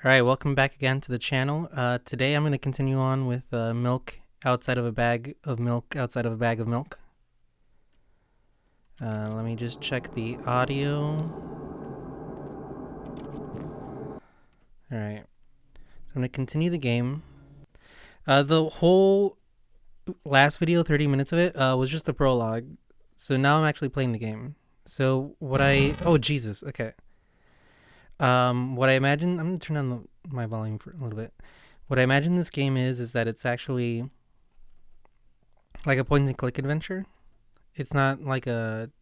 Alright, welcome back again to the channel. Today I'm going to continue on with milk outside of a bag of milk outside of a bag of milk. Let me just check the audio. Alright, so I'm going to continue the game. The whole last video, 30 minutes of it, was just the prologue. So now I'm actually playing the game. So oh Jesus, okay. What I imagine, I'm going to turn down my volume for a little bit. What I imagine this game is that it's actually like a point and click adventure. It's not like the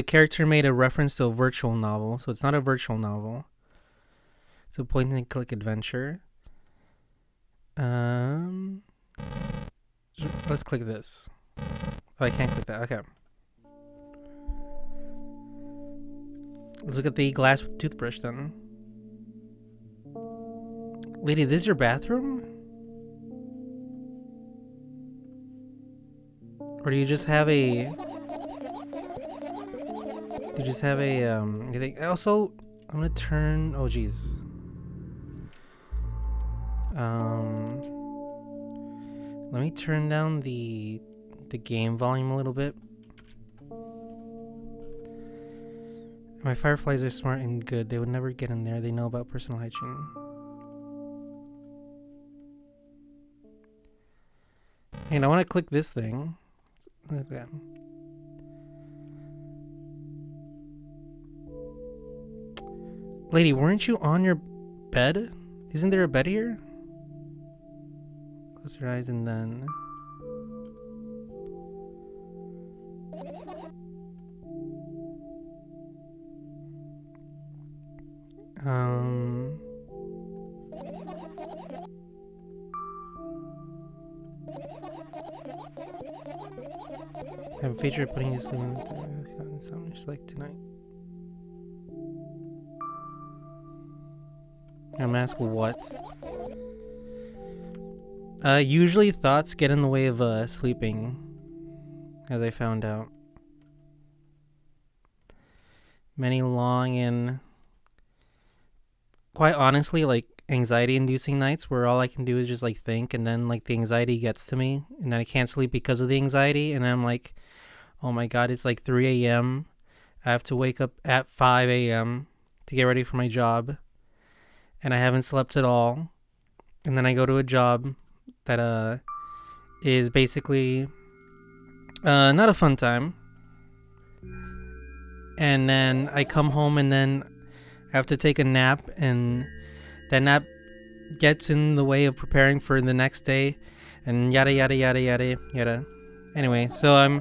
character made a reference to a virtual novel, so it's not a virtual novel. It's a point and click adventure. Let's click this. Oh, I can't click that. Okay. Let's look at the glass with toothbrush then. Lady, this is your bathroom? Or do you just have a... You think... Also, I'm gonna turn... Oh, jeez. Let me turn down the game volume a little bit. My fireflies are smart and good. They would never get in there. They know about personal hygiene. And I want to click this thing. Like that. Lady, weren't you on your bed? Isn't there a bed here? Close your eyes and then... I have a feature putting you to sleep in something just like tonight. I'm asked what? Usually thoughts get in the way of sleeping, as I found out. Many long and quite honestly like anxiety-inducing nights where all I can do is just like think, and then like the anxiety gets to me, and then I can't sleep because of the anxiety, and then I'm like, oh my god, it's like 3 a.m. I have to wake up at 5 a.m. to get ready for my job, and I haven't slept at all. And then I go to a job that is basically not a fun time. And then I come home and then I have to take a nap, and that nap gets in the way of preparing for the next day, and yada yada yada yada yada. Anyway, so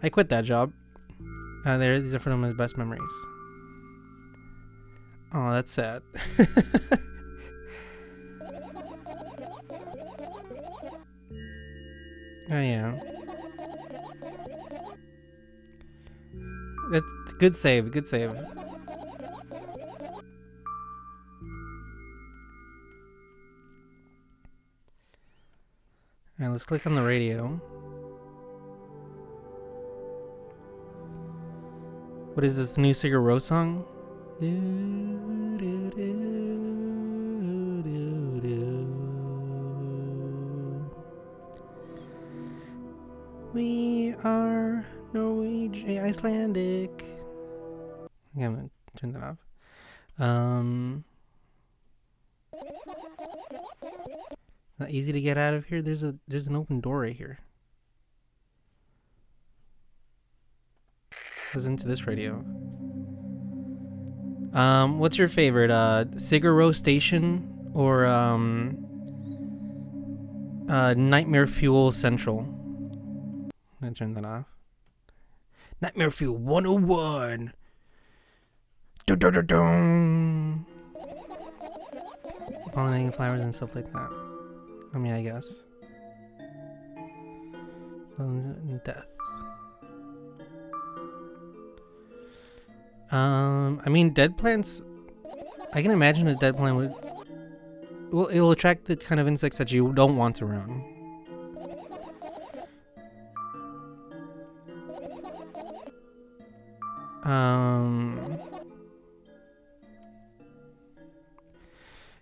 I quit that job. These are some of my best memories. Oh, that's sad. Oh yeah. That's good save, good save. Alright, let's click on the radio. What is this new Sigur Rós song? We are Norwegian, Icelandic. Okay, I'm gonna turn that off. Not easy to get out of here. There's an open door right here. Listen to this radio. What's your favorite? Sigur Rós Station or Nightmare Fuel Central? I'm gonna turn that off. Nightmare Fuel 101. Dun-dun-dun-dun. Pollinating flowers and stuff like that. I mean, I guess. Death. I mean, dead plants. I can imagine a dead plant would. Well, it'll attract the kind of insects that you don't want around.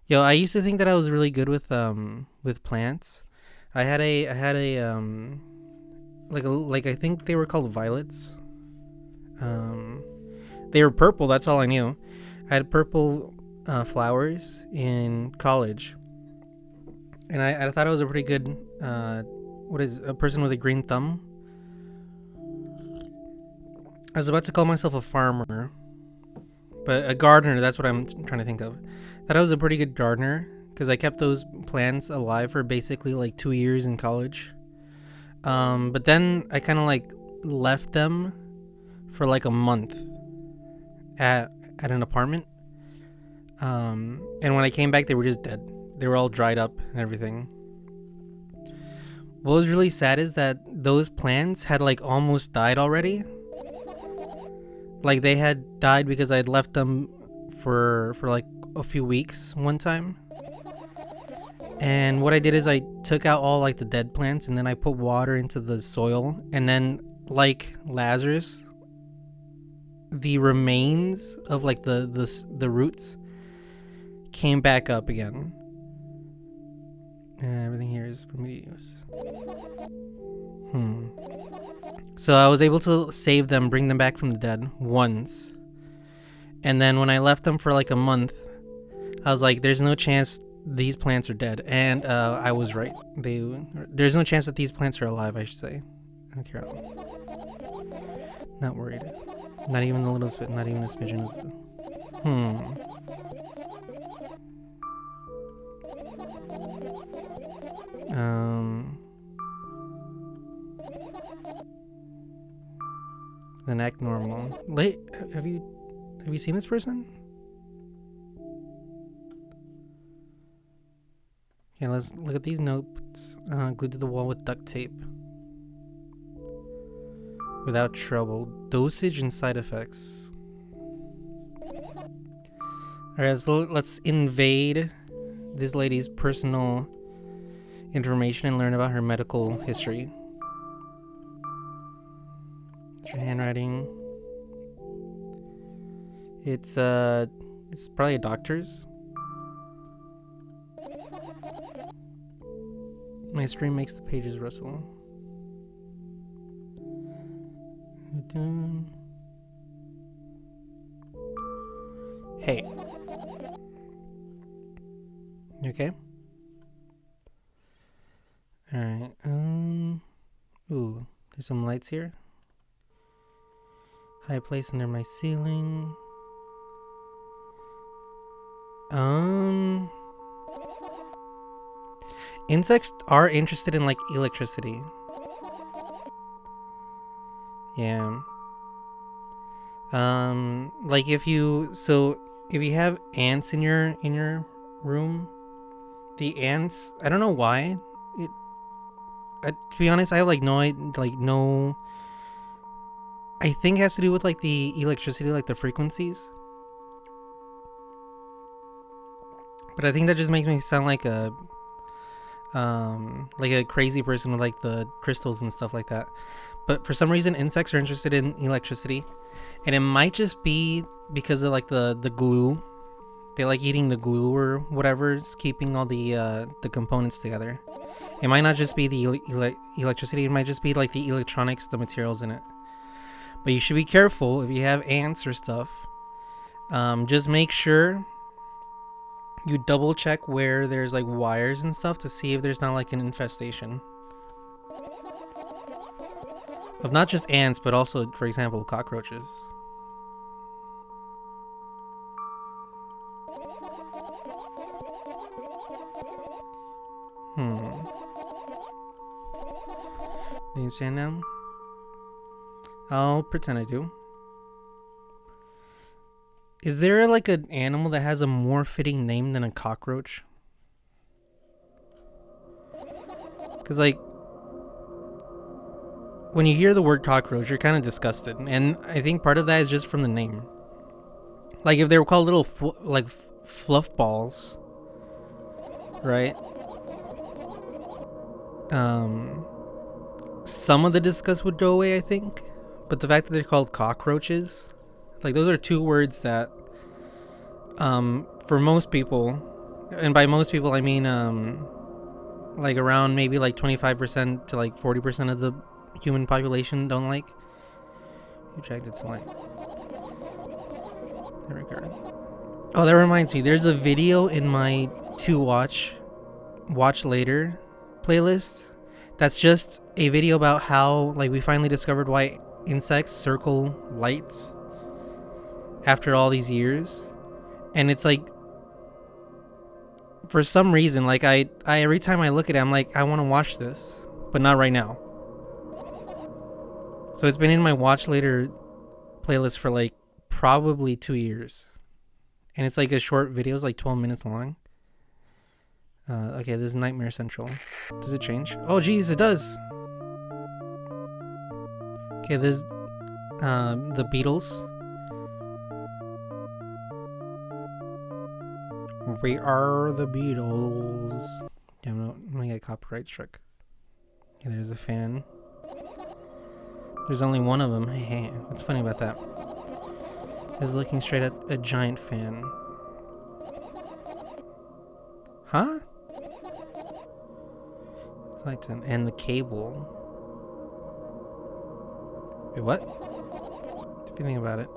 Yo, I used to think that I was really good with plants. I had a like I think they were called violets. Um, they were purple. That's all I knew. I had purple flowers in college, and I thought I was a pretty good what is a person with a green thumb. I was about to call myself a farmer, but a gardener. That's what I'm trying to think of. Thought I was a pretty good gardener because I kept those plants alive for basically like 2 years in college. But then I kind of like left them for like a month at at an apartment. And when I came back, they were just dead. They were all dried up and everything. What was really sad is that those plants had like almost died already. Like they had died because I had left them for like a few weeks one time. And what I did is I took out all like the dead plants and then I put water into the soil and then like Lazarus, the remains of like the roots came back up again. Everything here is for me to use. So I was able to save them, bring them back from the dead once. And then when I left them for like a month, I was like, there's no chance these plants are dead. And I was right. There's no chance that these plants are alive, I should say. I don't care at all. Not worried. Not even a little bit, not even a smidgen of... Then act normal. Wait, have you seen this person? Okay, let's look at these notes. Glued to the wall with duct tape. Without trouble. Dosage and side effects. Alright, so let's invade this lady's personal information and learn about her medical history. Your handwriting. It's probably a doctor's. My screen makes the pages rustle. Hey. You okay? Alright, ooh, there's some lights here. High place under my ceiling. Insects are interested in like electricity. Yeah. Like if you have ants in your room, the ants, I don't know why. To be honest, I have no. I think it has to do with like the electricity, like the frequencies. But I think that just makes me sound like a crazy person with like the crystals and stuff like that. But for some reason, insects are interested in electricity, and it might just be because of like the glue. They like eating the glue or whatever is keeping all the components together. It might not just be the electricity. It might just be like the electronics, the materials in it. But you should be careful if you have ants or stuff. Just make sure you double check where there's like wires and stuff to see if there's not like an infestation of not just ants, but also, for example, cockroaches. Do you stand down? I'll pretend I do. Is there like an animal that has a more fitting name than a cockroach? Because like, when you hear the word cockroach, you're kind of disgusted. And I think part of that is just from the name. Like if they were called little fluff balls, right? Some of the disgust would go away, I think. But the fact that they're called cockroaches, like those are two words that, for most people, And by most people I mean like around maybe like 25% to like 40% of the human population don't like. You checked it to like. There we go. Oh, that reminds me. There's a video in my to watch later playlist. That's just a video about how like we finally discovered why insects circle lights after all these years, and it's like for some reason like I every time I look at it I'm like I want to watch this, but not right now. So it's been in my watch later playlist for like probably 2 years, and it's like a short video. It's like 12 minutes long. Okay, this is Nightmare Central. Does it change? Oh geez, it does. Okay, this the Beatles. We are the Beatles. Damn, I'm gonna get copyright struck. Okay, there's a fan. There's only one of them. Hey, what's funny about that? Is looking straight at a giant fan. Huh? It's like to end the cable. Wait, what? If you think about it.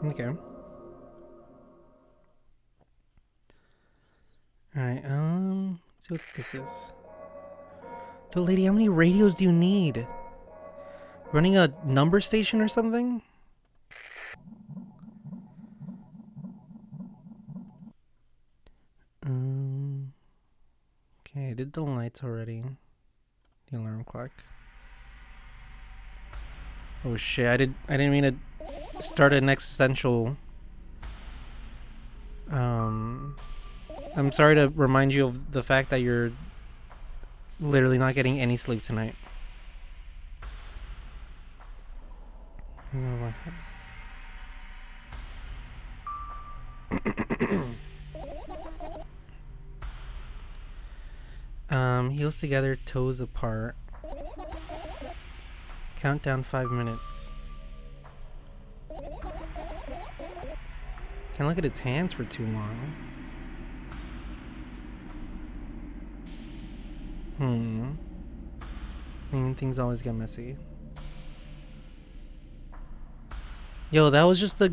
Okay. Alright, let's see what this is. Yo, lady, how many radios do you need? Running a number station or something? Okay, I did the lights already. The alarm clock. Oh shit, I didn't mean to start an existential. I'm sorry to remind you of the fact that you're literally not getting any sleep tonight. Heels together, toes apart. Countdown 5 minutes. Can't look at its hands for too long. Things always get messy. Yo, that was just the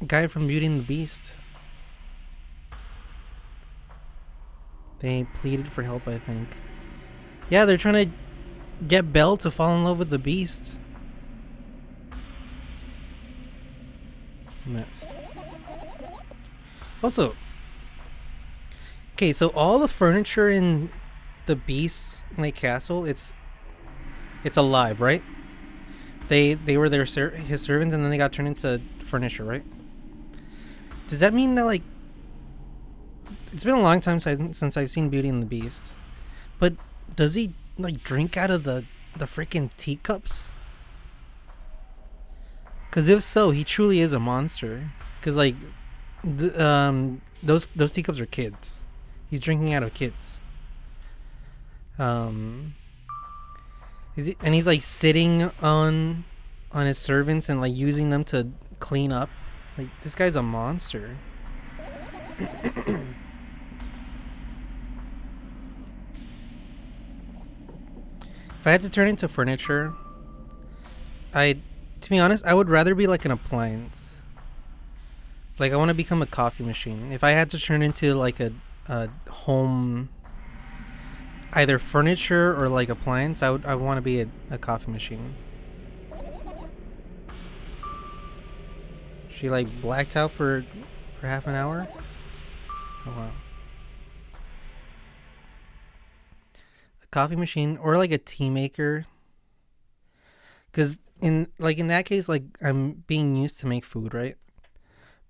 guy from Beauty and the Beast. They pleaded for help, I think. Yeah, they're trying to get Belle to fall in love with the Beast. Mess. Also, okay, so all the furniture in the Beast's like castle, it's alive, right? They were his servants, and then they got turned into furniture, right? Does that mean that like it's been a long time since I've seen Beauty and the Beast, but does he like drink out of the freaking teacups? Because if so, he truly is a monster. Because like those teacups are kids. He's drinking out of kids. And he's like sitting on his servants and like using them to clean up. Like, this guy's a monster. If I had to turn into furniture, to be honest, I would rather be like an appliance. Like, I want to become a coffee machine. If I had to turn into like a home, either furniture or like appliance, I want to be a coffee machine. She like blacked out for half an hour. Oh wow. A coffee machine or like a tea maker. Cause in that case, like I'm being used to make food, right?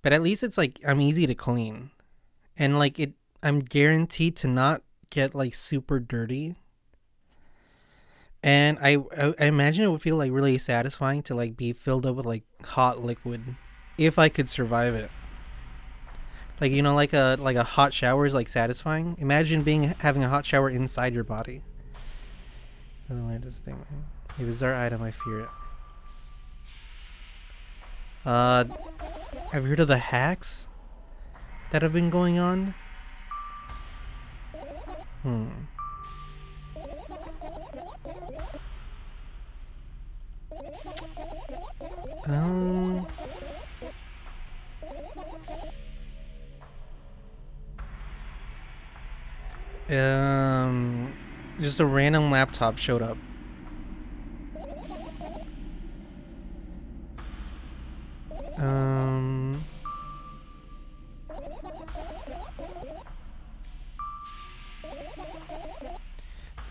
But at least it's like I'm easy to clean, and like I'm guaranteed to not get like super dirty. And I imagine it would feel like really satisfying to like be filled up with like hot liquid, if I could survive it. Like, you know, like a hot shower is like satisfying. Imagine having a hot shower inside your body. The latest thing. A bizarre item, I fear it. Have you heard of the hacks that have been going on? Um, just a random laptop showed up.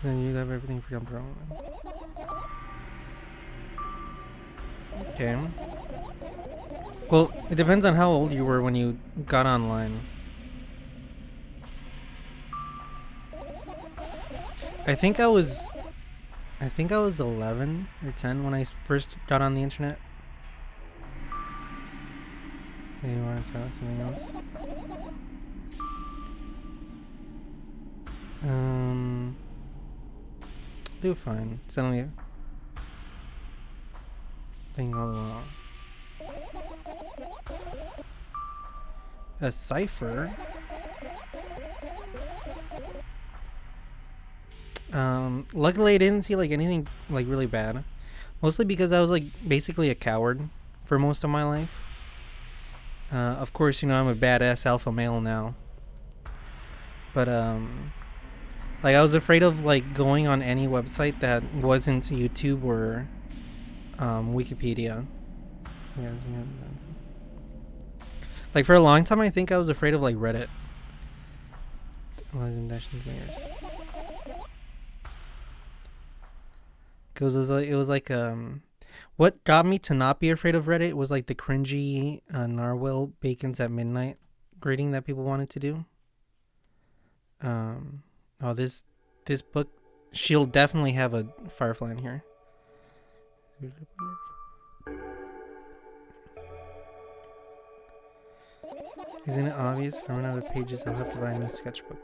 Then you have everything for your own. Okay. Well, it depends on how old you were when you got online. I think I was 11 or 10 when I first got on the internet. Okay, you want to talk about something else? Do fine. It's only a thing all along. A cipher? Luckily I didn't see like anything like really bad. Mostly because I was like basically a coward for most of my life. Of course, you know, I'm a badass alpha male now. But like I was afraid of like going on any website that wasn't YouTube or Wikipedia. Like for a long time I think I was afraid of like Reddit. Cause it was like what got me to not be afraid of Reddit was like the cringy narwhal bacons at midnight grading that people wanted to do. Oh, this book, she'll definitely have a firefly in here. Isn't it obvious? If I run out of pages, I'll have to buy a new sketchbook.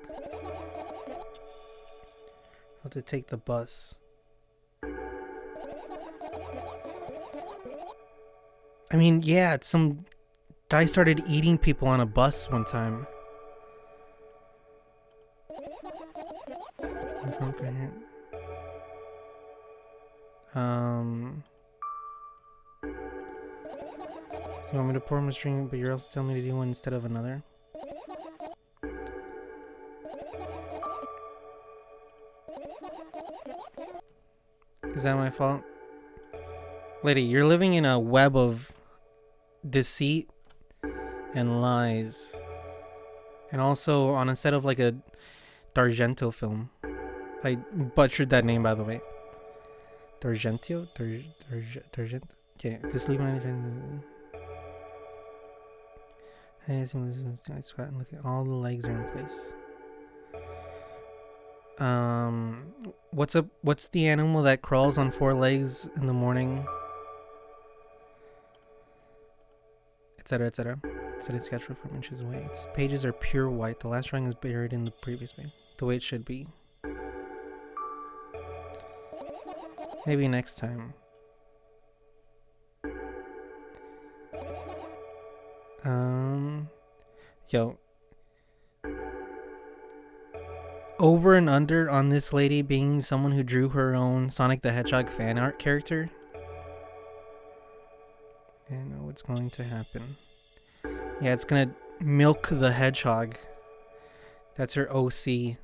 I'll have to take the bus. I mean, yeah, some guy started eating people on a bus one time. So you want me to pour him a string, but you're also telling me to do one instead of another? Is that my fault? Lady, you're living in a web of deceit and lies. And also on a set of like a D'Argento film. I butchered that name, by the way. D'Argento? D'Argento? Okay, this leave my... Hey, I sweat and look at all the legs are in place. What's the animal that crawls on 4 legs in the morning? Etc. etc. Set its sketchbook 4 inches away. Its pages are pure white. The last drawing is buried in the previous page. The way it should be. Maybe next time. Yo. Over and under on this lady being someone who drew her own Sonic the Hedgehog fan art character. I know what's going to happen. Yeah, it's gonna milk the hedgehog. That's her OC.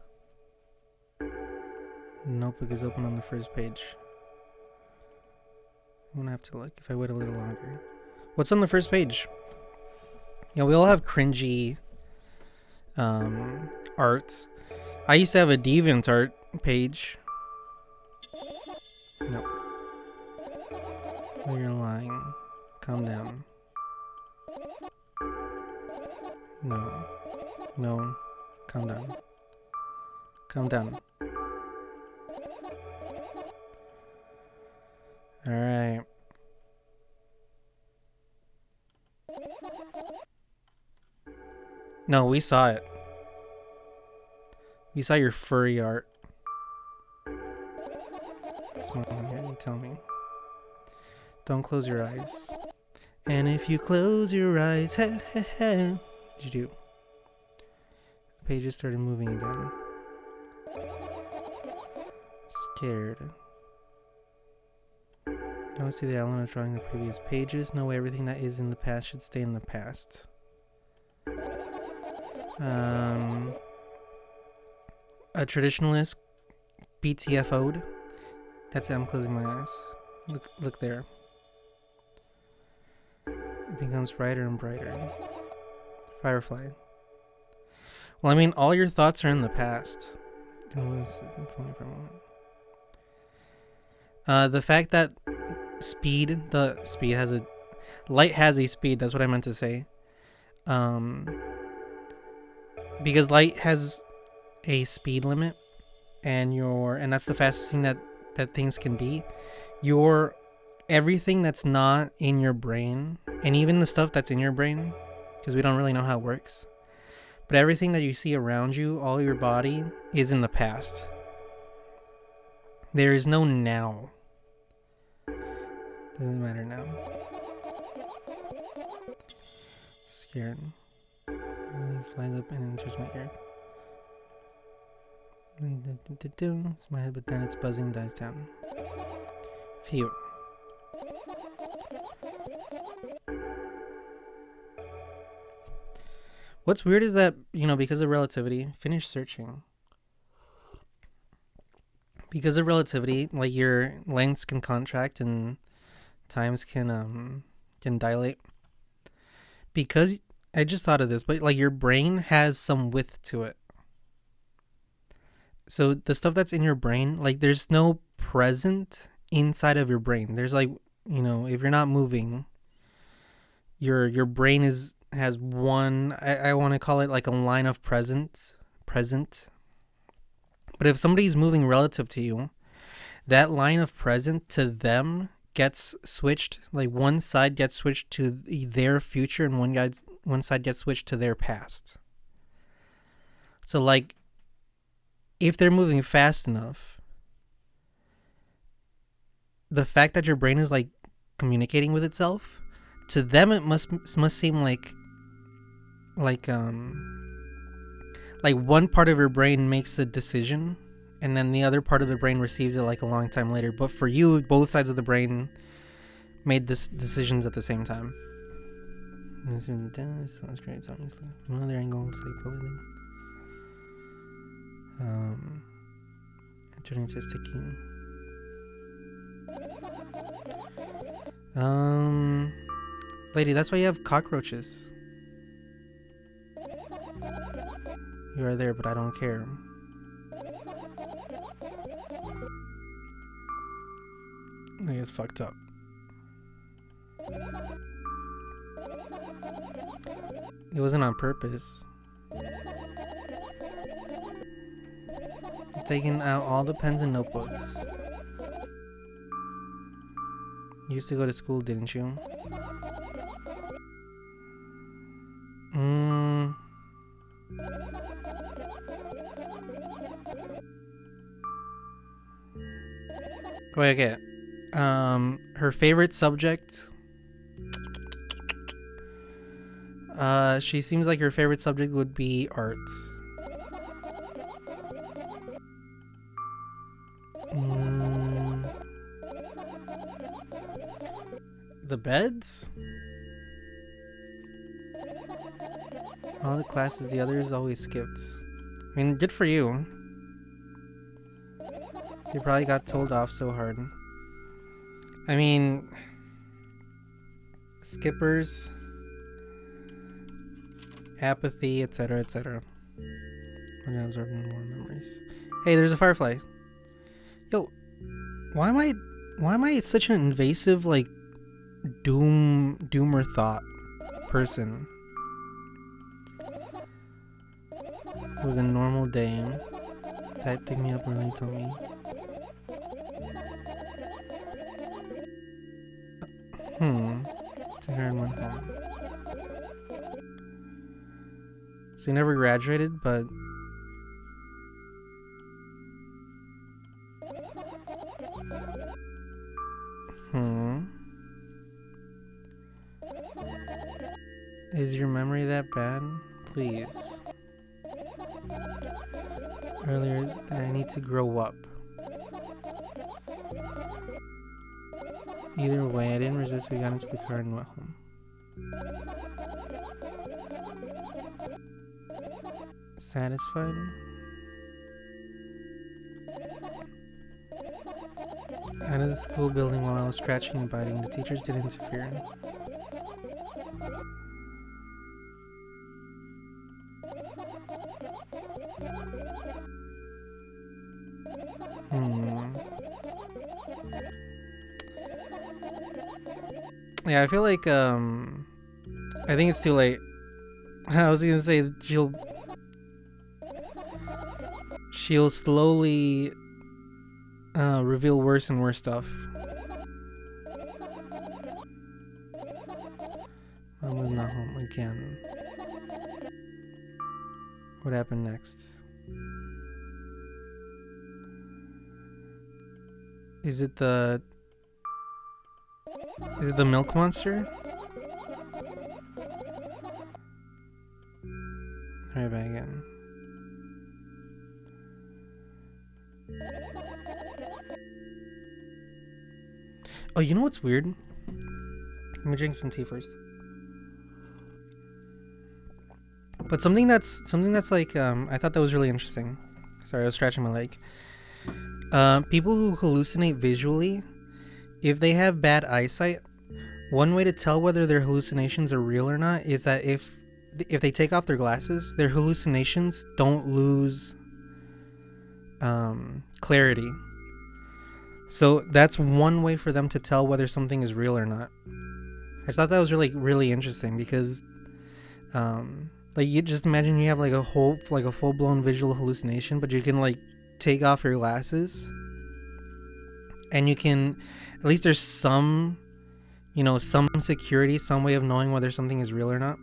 Notebook is open on the first page. I'm gonna have to look if I wait a little longer. What's on the first page? Yeah, we all have cringy art. I used to have a DeviantArt page. No. Oh, you're lying. Calm down. No. No. Calm down. Calm down. Alright. No, we saw it. We saw your furry art. Smart one here, you tell me. Don't close your eyes. And if you close your eyes, what'd you do? The pages started moving again. Scared. I don't see the outline of drawing the previous pages. No way, everything that is in the past should stay in the past. A traditionalist BTFO'd. That's it, I'm closing my eyes. Look there. It becomes brighter and brighter. Firefly. Well, I mean, all your thoughts are in the past. The fact that light has a speed, that's what I meant to say. Because light has a speed limit, and that's the fastest thing that things can be. Everything that's not in your brain, and even the stuff that's in your brain, because we don't really know how it works, but everything that you see around you, all your body, is in the past. There is no now. Doesn't matter now. Scared. These flies up and enters my ear. It's my head, but then it's buzzing and dies down. Phew. What's weird is that, because of relativity, finish searching. Because of relativity, like, your lengths can contract and times can dilate. Because I just thought of this, but like, your brain has some width to it. So the stuff that's in your brain, like, there's no present inside of your brain. There's like, if you're not moving, your brain has one, I want to call it like a line of present. But if somebody's moving relative to you, that line of present to them gets switched. Like, one side gets switched to their future and one side gets switched to their past. So, like, if they're moving fast enough, the fact that your brain is, like, communicating with itself, to them it must seem like one part of your brain makes a decision and then the other part of the brain receives it like a long time later. But for you, both sides of the brain made this decisions at the same time. Sounds great, obviously. Another angle, sleep probably. Turning to sticking. Lady, that's why you have cockroaches. You are there, but I don't care. I guess fucked up. It wasn't on purpose. I'm taking out all the pens and notebooks. You used to go to school, didn't you? Wait, okay. Her favorite subject. She seems like her favorite subject would be art. The beds? All the classes, the others always skipped. I mean, good for you. You probably got told off so hard. I mean, skippers, apathy, etc., etc. I'm gonna absorb more memories. Hey, there's a firefly. Yo, why am I such an invasive, like, doomer thought person? It was a normal day. Dad picked me up and really told me. To her and went home. So you never graduated, but Hmm. Is your memory that bad? Please. Earlier, I need to grow up. Either way, I didn't resist. We got into the car and went home. Satisfied? Out of the school building while I was scratching and biting. The teachers didn't interfere. Yeah, I feel like I think it's too late. I was gonna say she'll slowly reveal worse and worse stuff. Mom was not home again. What happened next? Is it the milk monster? Right back again. Oh, you know what's weird? Let me drink some tea first. But something that's like I thought that was really interesting. Sorry, I was scratching my leg. People who hallucinate visually, if they have bad eyesight, one way to tell whether their hallucinations are real or not is that if they take off their glasses, their hallucinations don't lose clarity. So that's one way for them to tell whether something is real or not. I thought that was really interesting because like you just imagine you have like a full-blown visual hallucination, but you can like take off your glasses and you can, at least there's some, some security, some way of knowing whether something is real or not.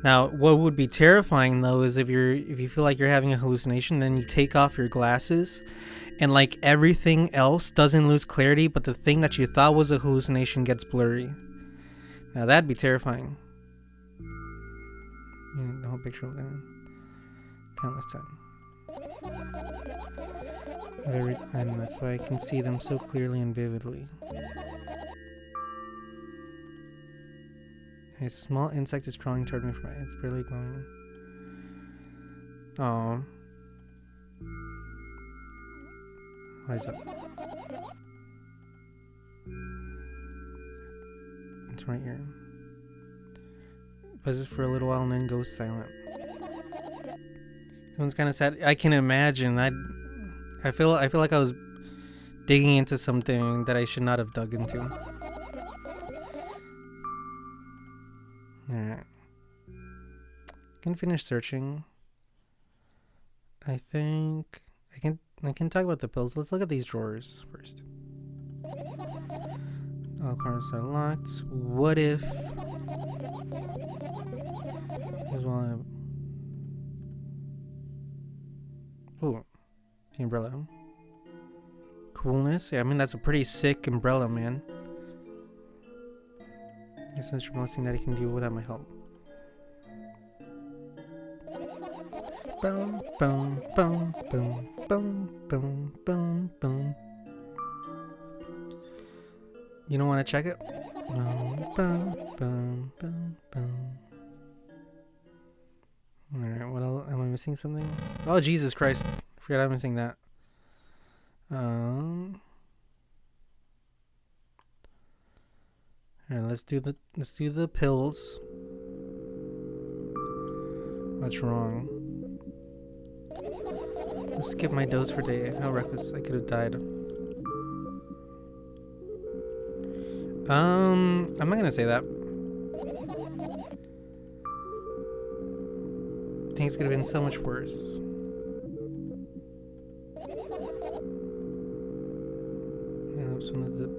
Now, what would be terrifying though is if you feel like you're having a hallucination, then you take off your glasses and like everything else doesn't lose clarity, but the thing that you thought was a hallucination gets blurry. Now that'd be terrifying. The whole picture of them countless times. And that's why I can see them so clearly and vividly. A small insect is crawling toward me from my. It's barely glowing. Oh. Why is it? It's right here. Buzzes for a little while and then goes silent. Someone's kind of sad. I can imagine. I feel like I was digging into something that I should not have dug into. Alright. Can finish searching. I think I can talk about the pills. Let's look at these drawers first. All corners are locked. What if ooh, the umbrella. Coolness? Yeah, I mean that's a pretty sick umbrella, man. Guess that's nothing that he can do without my help. Boom, boom, boom, boom, boom, boom, boom, boom. You don't want to check it? Boom, boom, boom, boom, boom. Alright, what else? Am I missing something? Oh, Jesus Christ. I forgot I'm missing that. Alright, let's do the pills. What's wrong? Let's skip my dose for day. How reckless. I could have died. I'm not gonna say that. Things could have been so much worse. Yeah, that was one of the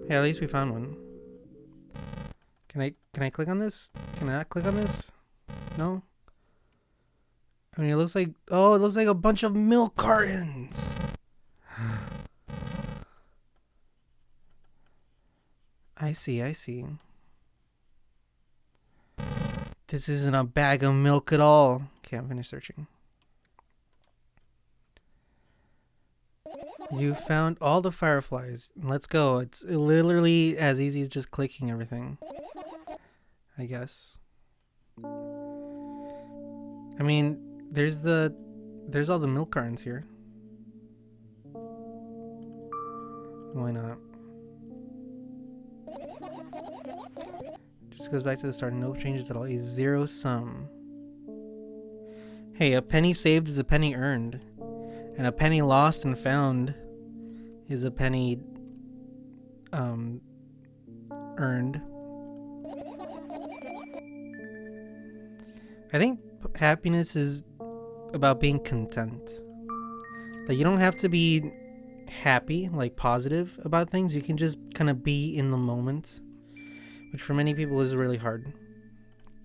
yeah, at least we found one. Can I click on this? Can I not click on this? No? I mean, it looks like... Oh, it looks like a bunch of milk cartons! I see, I see. This isn't a bag of milk at all. Okay, I'm finished searching. You found all the fireflies. Let's go. It's literally as easy as just clicking everything, I guess. I mean, there's all the milk cartons here. Why not? Just goes back to the start. No changes at all. A zero sum. Hey, a penny saved is a penny earned. And a penny lost and found is a penny earned. I think happiness is about being content. Like, you don't have to be happy, like positive about things. You can just kind of be in the moment, which for many people is really hard.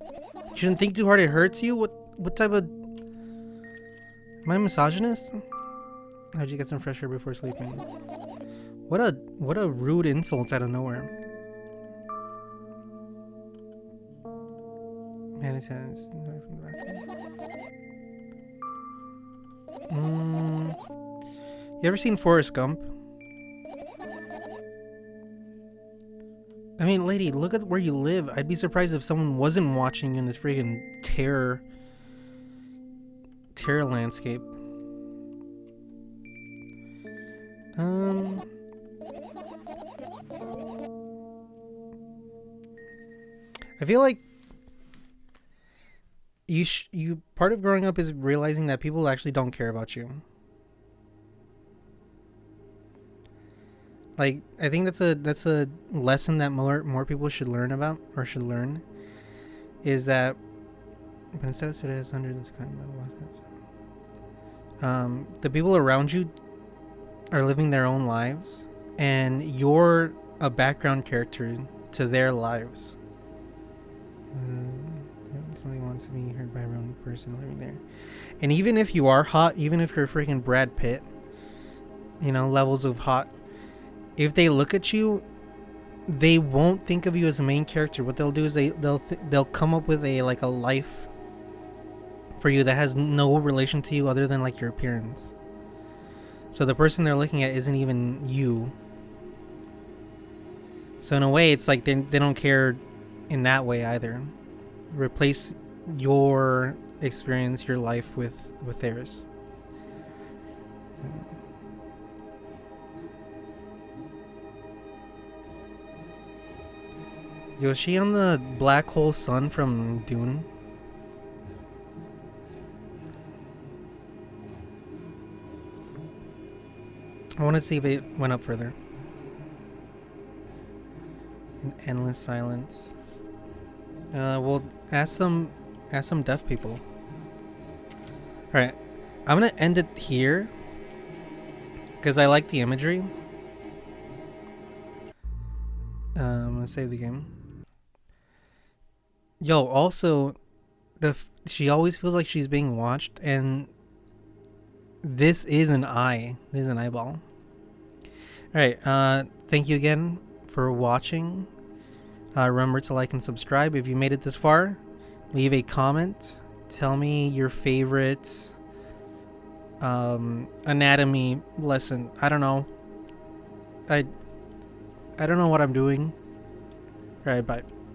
You shouldn't think too hard, it hurts you. What type of... Am I misogynist? How'd you get some fresh air before sleeping? What a rude insult out of nowhere. Man, it's You ever seen Forrest Gump? I mean, lady, look at where you live. I'd be surprised if someone wasn't watching you in this friggin' terror landscape. I feel like you part of growing up is realizing that people actually don't care about you. Like, I think that's a lesson that more people should learn about, or should learn, is that but instead of Sudas under this kind of the people around you are living their own lives, and you're a background character to their lives. Somebody wants to be heard by a real person living there. And even if you are hot, even if you're freaking Brad Pitt, you know, levels of hot, if they look at you, they won't think of you as a main character. What they'll do is they'll come up with a life for you that has no relation to you other than like your appearance. So the person they're looking at isn't even you. So in a way, it's like they don't care in that way either. Replace your experience, your life with theirs. Yo, is she on the black hole sun from Dune? I want to see if it went up further. An endless silence. We'll ask some deaf people. All right, I'm gonna end it here because I like the imagery. I'm gonna save the game. Yo, also, she always feels like she's being watched, and this is an eye. This is an eyeball. All right. Thank you again for watching. Remember to like and subscribe. If you made it this far, leave a comment. Tell me your favorite anatomy lesson. I don't know. I don't know what I'm doing. All right, bye.